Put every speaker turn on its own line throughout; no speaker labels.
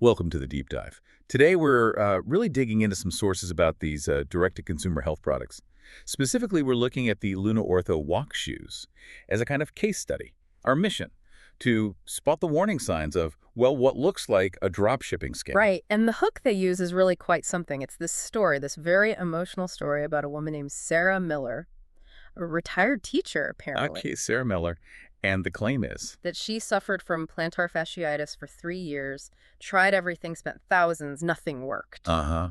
Welcome to the deep dive. Today we're really digging into some sources about these direct-to-consumer health products. Specifically, we're looking at the Loona Ortho Walk Shoes as a kind of case study. Our mission, to spot the warning signs of, well, what looks like a drop shipping scam.
Right, and the hook they use is really quite something. It's this story, this very emotional story about a woman named Sarah Miller, a retired teacher, apparently.
Okay, Sarah Miller. And the claim is?
That she suffered from plantar fasciitis for 3 years, tried everything, spent thousands, nothing worked.
Uh-huh.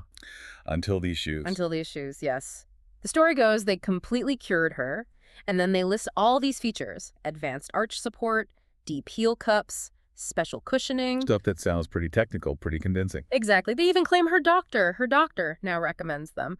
Until these shoes.
Until these shoes, yes. The story goes they completely cured her, and then they list all these features: advanced arch support, deep heel cups, special cushioning.
Stuff that sounds pretty technical, pretty convincing.
Exactly. They even claim her doctor now recommends them.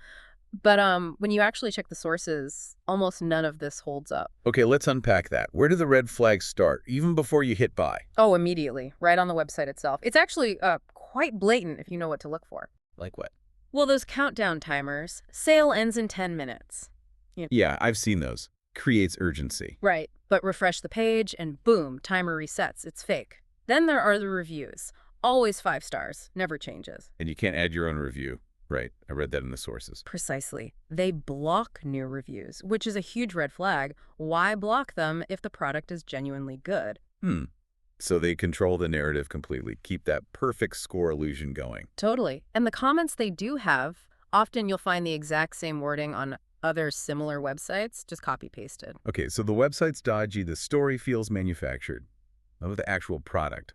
But when you actually check the sources, almost none of this holds up.
Okay, let's unpack that. Where do the red flags start, even before you hit buy?
Oh, immediately, right on the website itself. It's actually quite blatant if you know what to look for.
Like what?
Well, those countdown timers. Sale ends in 10 minutes.
Yeah, I've seen those. Creates urgency.
Right, but refresh the page and boom, timer resets. It's fake. Then there are the reviews. Always 5 stars, never changes.
And you can't add your own review. Right, I read that in the sources.
Precisely. They block new reviews, which is a huge red flag. Why block them if the product is genuinely good?
So they control the narrative completely, keep that perfect score illusion going.
Totally. And the comments they do have, often you'll find the exact same wording on other similar websites, just copy-pasted.
Okay, so the website's dodgy, the story feels manufactured. What about the actual product?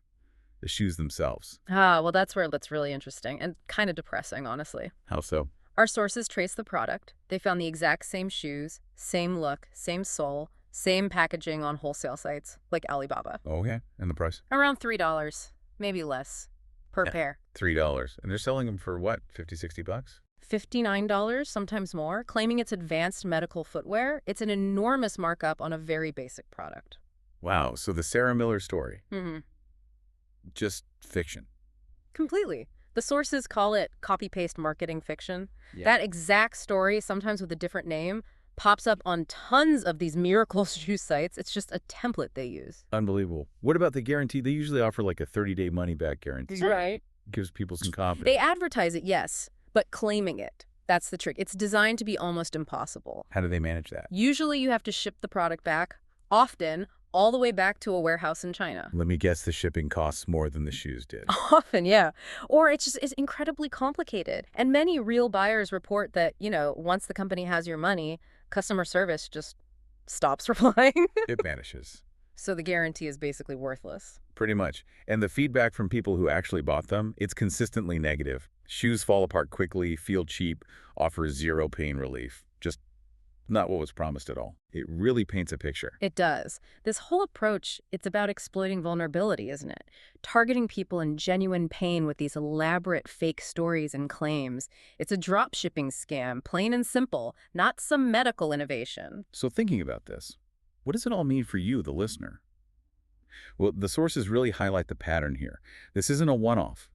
The shoes themselves.
Ah, well, that's where it's really interesting and kind of depressing, honestly.
How so?
Our sources traced the product. They found the exact same shoes, same look, same sole, same packaging on wholesale sites, like Alibaba.
Okay, and the price?
Around $3, maybe less, per pair.
$3. And they're selling them for what, 50, 60 bucks?
$59, sometimes more, claiming it's advanced medical footwear. It's an enormous markup on a very basic product.
Wow, so the Sarah Miller story.
Mm-hmm.
Just fiction.
Completely. The sources call it copy-paste marketing fiction.
Yeah.
That exact story, sometimes with a different name, pops up on tons of these miracle shoe sites. It's just a template they use.
Unbelievable. What about the guarantee? They usually offer like a 30-day money-back guarantee.
Right.
Gives people some confidence.
They advertise it, yes, but claiming it. That's the trick. It's designed to be almost impossible.
How do they manage that?
Usually you have to ship the product back, often all the way back to a warehouse in China.
Let me guess, the shipping costs more than the shoes did.
Often, yeah. Or it's incredibly complicated. And many real buyers report that, once the company has your money, customer service just stops replying.
It vanishes.
So the guarantee is basically worthless.
Pretty much. And the feedback from people who actually bought them, it's consistently negative. Shoes fall apart quickly, feel cheap, offer zero pain relief. Just not what was promised at all. It really paints a picture.
It does. This whole approach, it's about exploiting vulnerability, isn't it? Targeting people in genuine pain with these elaborate fake stories and claims. It's a drop shipping scam, plain and simple, not some medical innovation.
So thinking about this, what does it all mean for you, the listener? Well, the sources really highlight the pattern here. This isn't a one-off.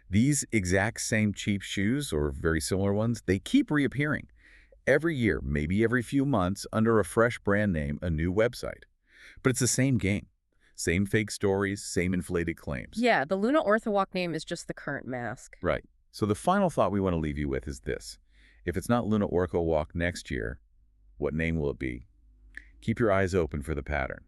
These exact same cheap shoes, or very similar ones, they keep reappearing. Every year, maybe every few months, under a fresh brand name, a new website. But it's the same game. Same fake stories, same inflated claims.
Yeah, the Loona Ortho Walk name is just the current mask.
Right. So the final thought we want to leave you with is this. If it's not Loona Ortho Walk next year, what name will it be? Keep your eyes open for the pattern.